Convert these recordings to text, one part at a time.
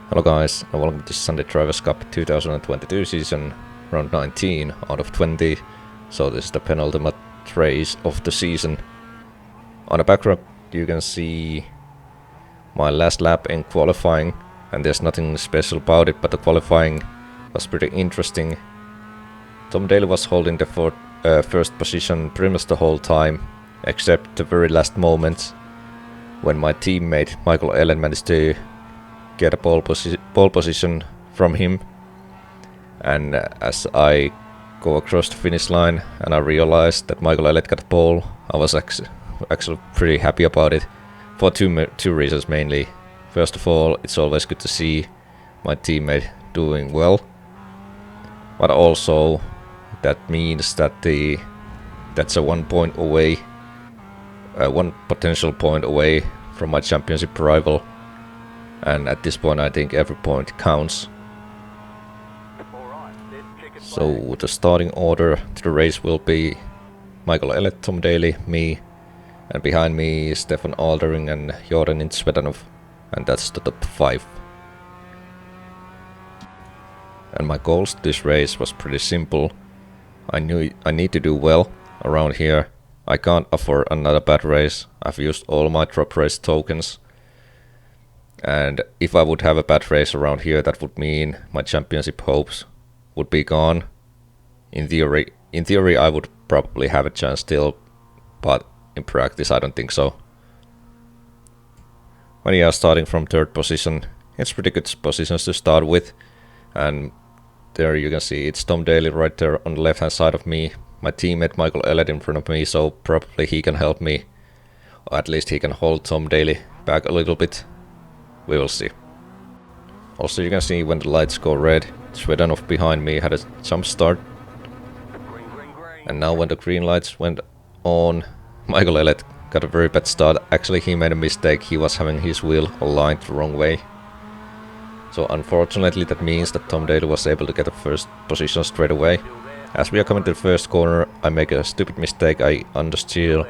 Hello guys, and welcome to Sunday Drivers' Cup 2022 season, round 19 out of 20. So this is the penultimate race of the season. On the background you can see my last lap in qualifying, and there's nothing special about it, but the qualifying was pretty interesting. Tom Daly was holding the first position pretty much the whole time, except the very last moment when my teammate Michael Ellen managed to get a pole position from him, and as I go across the finish line and I realized that Michael Elliott got a pole, I was actually pretty happy about it for two reasons mainly. First of all, it's always good to see my teammate doing well, but also that means that that's a 1 point away, one potential point away from my championship rival. And at this point I think every point counts. So the starting order to the race will be Michael Elliott, Tom Daly, me, and behind me Stefan Aldering and Jordan Svedanov, and that's the top 5. And my goals this race was pretty simple. I knew I need to do well around here. I can't afford another bad race. I've used all my drop race tokens. And if I would have a bad race around here, that would mean my championship hopes would be gone. In theory, I would probably have a chance still, but in practice, I don't think so. When you are starting from third position, it's pretty good positions to start with. And there you can see it's Tom Daly right there on the left-hand side of me. My teammate Michael Elliott in front of me, so probably he can help me. Or at least he can hold Tom Daly back a little bit. We will see. Also, you can see when the lights go red, Svedanov behind me had a jump start. And now when the green lights went on, Michael Elliott got a very bad start. Actually, he made a mistake. He was having his wheel aligned the wrong way. So unfortunately, that means that Tom Daly was able to get the first position straight away. As we are coming to the first corner, I make a stupid mistake. I understeer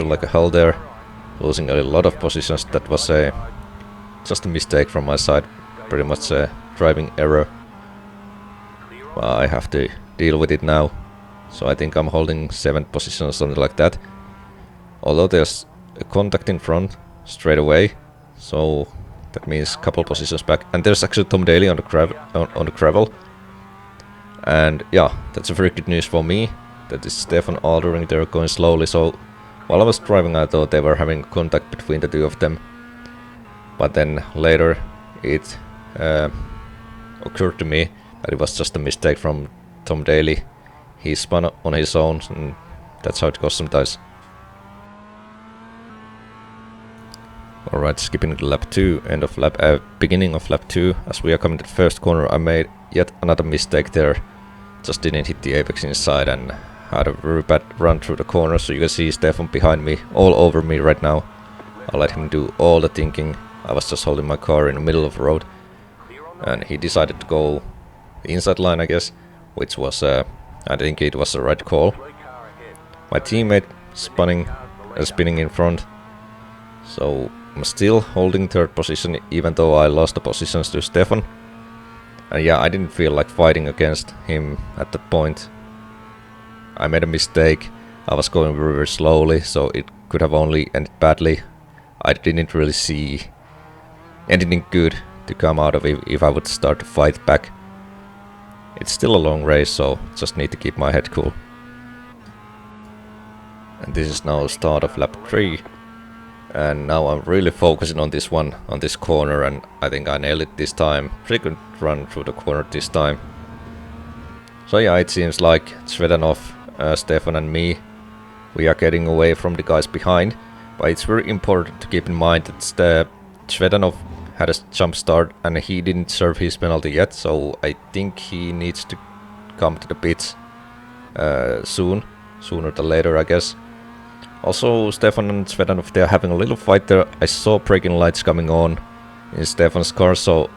like a hell there, losing a lot of positions. That was just a mistake from my side, pretty much a driving error. I have to deal with it now. So I think I'm holding 7th position or something like that. Although there's a contact in front straight away, so that means a couple positions back. And there's actually Tom Daly on the gravel. And yeah, that's a very good news for me. That is Stefan Aldering, they're going slowly. So while I was driving, I thought they were having contact between the two of them. But then later it occurred to me that it was just a mistake from Tom Daly. He spun on his own, and that's how it goes sometimes. Alright, skipping to lap 2, beginning of lap 2. As we are coming to the first corner, I made yet another mistake there. Just didn't hit the apex inside and had a very bad run through the corner. So you can see Stefan behind me, all over me right now. I'll let him do all the thinking. I was just holding my car in the middle of the road, and he decided to go the inside line, I guess, which was, I think it was the right call. My teammate spinning in front, so I'm still holding third position, even though I lost the positions to Stefan. And yeah, I didn't feel like fighting against him at that point. I made a mistake. I was going very, very slowly, so it could have only ended badly. I didn't really see anything good to come out of it if I would start to fight back. It's still a long race, so just need to keep my head cool. And this is now the start of lap 3. And now I'm really focusing on this one, on this corner, and I think I nailed it this time. Pretty good run through the corner this time. So yeah, it seems like Svedanov, Stefan and me, we are getting away from the guys behind. But it's very important to keep in mind that Svedanov had a jump start and he didn't serve his penalty yet, so I think he needs to come to the pits sooner than later, I guess. Also, Stefan and Svedanov, they're having a little fight there. I saw braking lights coming on in Stefan's car, so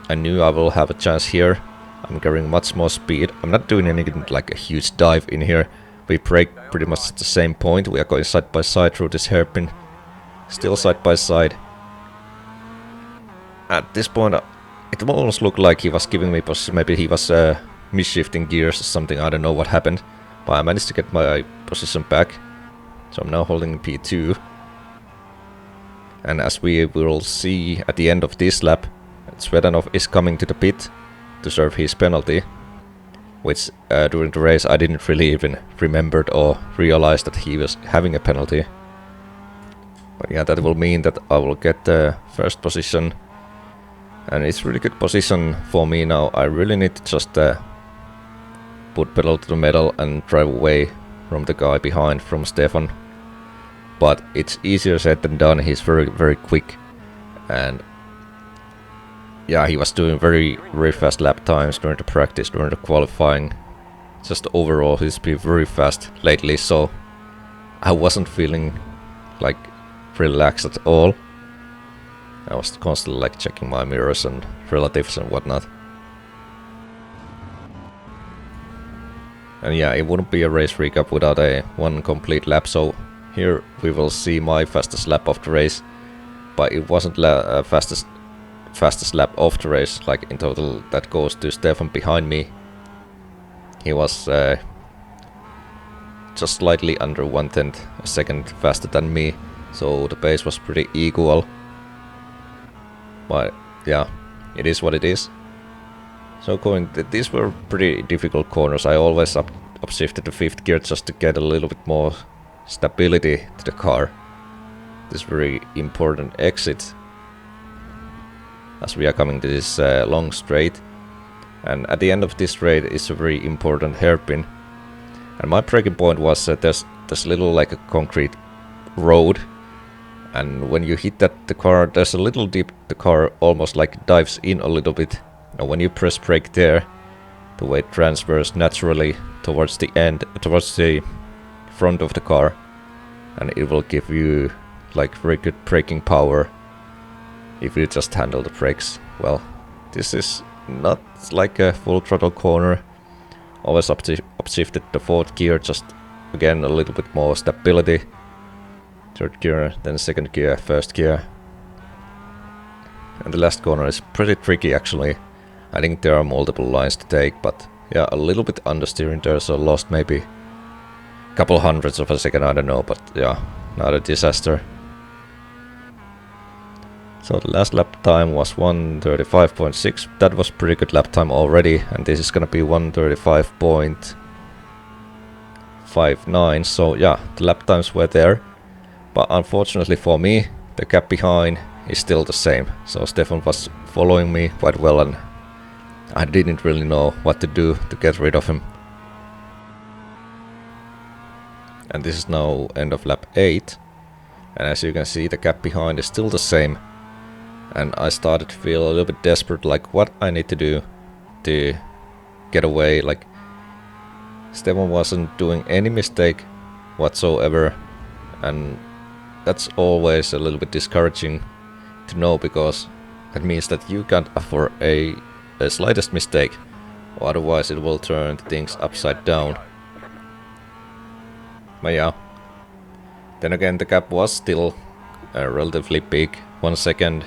I knew I will have a chance here. I'm carrying much more speed. I'm not doing anything like a huge dive in here. We brake pretty much at the same point. We are going side by side through this hairpin. Still side by side. At this point, it almost looked like he was giving me position. Maybe he was misshifting gears or something. I don't know what happened, but I managed to get my position back. So I'm now holding P2. And as we will see at the end of this lap, Svetanov is coming to the pit to serve his penalty, which during the race I didn't really even remember or realize that he was having a penalty. But yeah, that will mean that I will get the first position, and it's really good position for me now. I really need to just put pedal to the metal and drive away from the guy behind, from Stefan. But it's easier said than done. He's very quick, and yeah, he was doing very fast lap times during the practice, during the qualifying. Just overall, he's been very fast lately, so I wasn't feeling like relaxed at all. I was constantly like checking my mirrors and relatives and whatnot. And yeah, it wouldn't be a race recap without a one complete lap, so here we will see my fastest lap of the race. But it wasn't fastest lap of the race, like in total that goes to Stefan behind me. He was just slightly under 1/10 a second faster than me, so the pace was pretty equal. But yeah, it is what it is. So these were pretty difficult corners. I always upshifted the 5th gear just to get a little bit more stability to the car. This very important exit, as we are coming to this long straight, and at the end of this straight is a very important hairpin. And my braking point was there's little like a concrete road, and when you hit the car, there's a little dip. The car almost like dives in a little bit, and when you press brake there, the weight transfers naturally towards the front of the car, and it will give you like very good braking power if you just handle the brakes well. This is not like a full throttle corner. Always upshifted the 4th gear, just again a little bit more stability. 3rd gear, then 2nd gear, 1st gear. And the last corner is pretty tricky actually. I think there are multiple lines to take, but yeah, a little bit understeering there, so lost maybe a couple hundredths of a second, I don't know, but yeah, not a disaster. So the last lap time was 1:35.6. That was pretty good lap time already, and this is gonna be 1:35.59. So yeah, the lap times were there, but unfortunately for me, the gap behind is still the same. So Stefan was following me quite well, and I didn't really know what to do to get rid of him. And this is now end of lap 8, and as you can see, the gap behind is still the same. And I started to feel a little bit desperate, like what I need to do to get away. Like Stefan wasn't doing any mistake whatsoever, and that's always a little bit discouraging to know, because that means that you can't afford a slightest mistake, or otherwise it will turn things upside down. But yeah, then again, the gap was still relatively big, 1 second.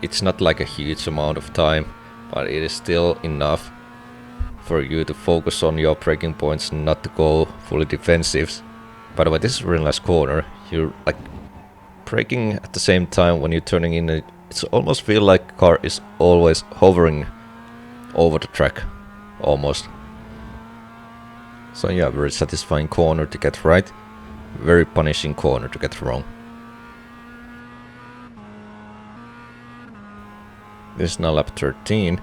It's not like a huge amount of time, but it is still enough for you to focus on your braking points and not to go fully defensive. By the way, this is a really nice corner. You're like braking at the same time when you're turning in. It's almost feel like the car is always hovering over the track, almost. So yeah, very satisfying corner to get right. Very punishing corner to get wrong. This is now lap 13,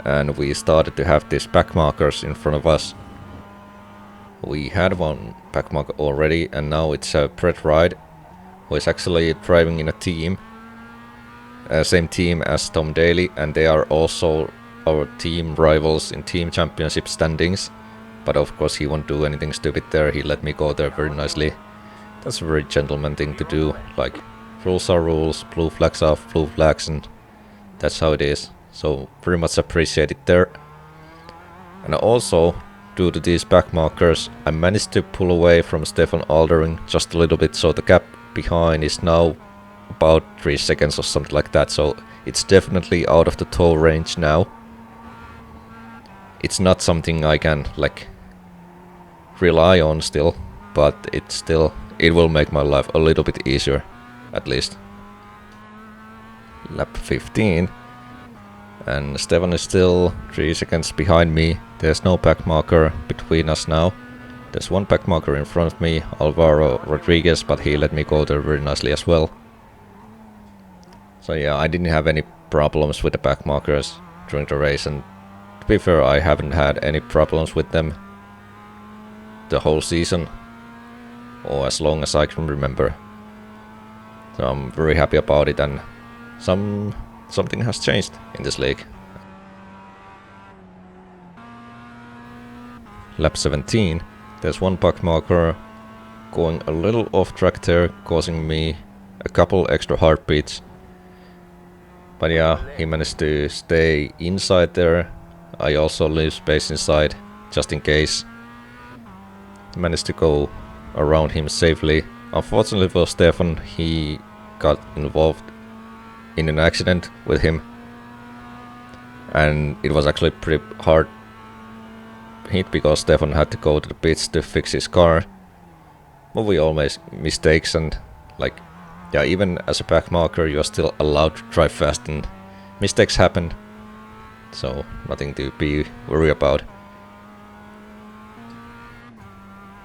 and we started to have these back markers in front of us. We had one back marker already, and now it's Brett Wright, who is actually driving in a team. Same team as Tom Daly, and they are also our team rivals in team championship standings. But of course he won't do anything stupid there, he let me go there very nicely. That's a very gentleman thing to do, like rules are rules, blue flags are blue flags, and that's how it is. So very much appreciated there. And also, due to these back markers, I managed to pull away from Stefan Aldering just a little bit, so the gap behind is now about 3 seconds or something like that. So It's definitely out of the tow range now. It's not something I can like rely on still, but it will make my life a little bit easier, at least. Lap 15, and Stefan is still 3 seconds behind me. There's no back marker between us now. There's one back marker in front of me, Alvaro Rodriguez, but he let me go there very nicely as well. So yeah, I didn't have any problems with the back markers during the race, and to be fair, I haven't had any problems with them the whole season, or as long as I can remember. So I'm very happy about it, and something has changed in this league. Lap 17, there's one back marker going a little off track there, causing me a couple extra heartbeats. But yeah, he managed to stay inside there. I also leave space inside, just in case. Managed to go around him safely. Unfortunately for Stefan, he got involved in an accident with him, and it was actually pretty hard hit because Stefan had to go to the pits to fix his car. But we all make mistakes, and like, yeah, even as a back marker you are still allowed to drive fast, and mistakes happen, so nothing to be worried about.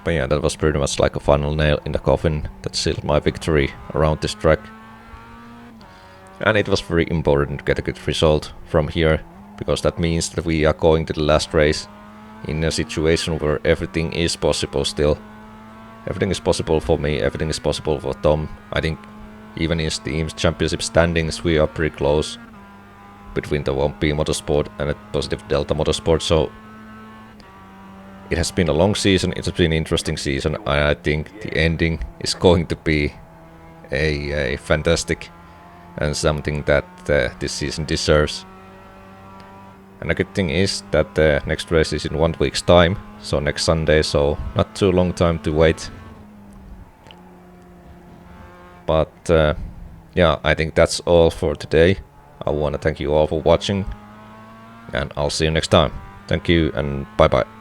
But yeah, that was pretty much like a final nail in the coffin that sealed my victory around this track. And it was very important to get a good result from here, because that means that we are going to the last race in a situation where everything is possible still. Everything is possible for me, everything is possible for Tom. I think even in Steam's championship standings we are pretty close between the 1P Motorsport and a Positive Delta Motorsport, so it has been a long season, it has been an interesting season, and I think the ending is going to be a fantastic and something that this season deserves. And the good thing is that the next race is in 1 week's time, so next Sunday, so not too long time to wait. But yeah, I think that's all for today. I want to thank you all for watching, and I'll see you next time. Thank you and bye bye.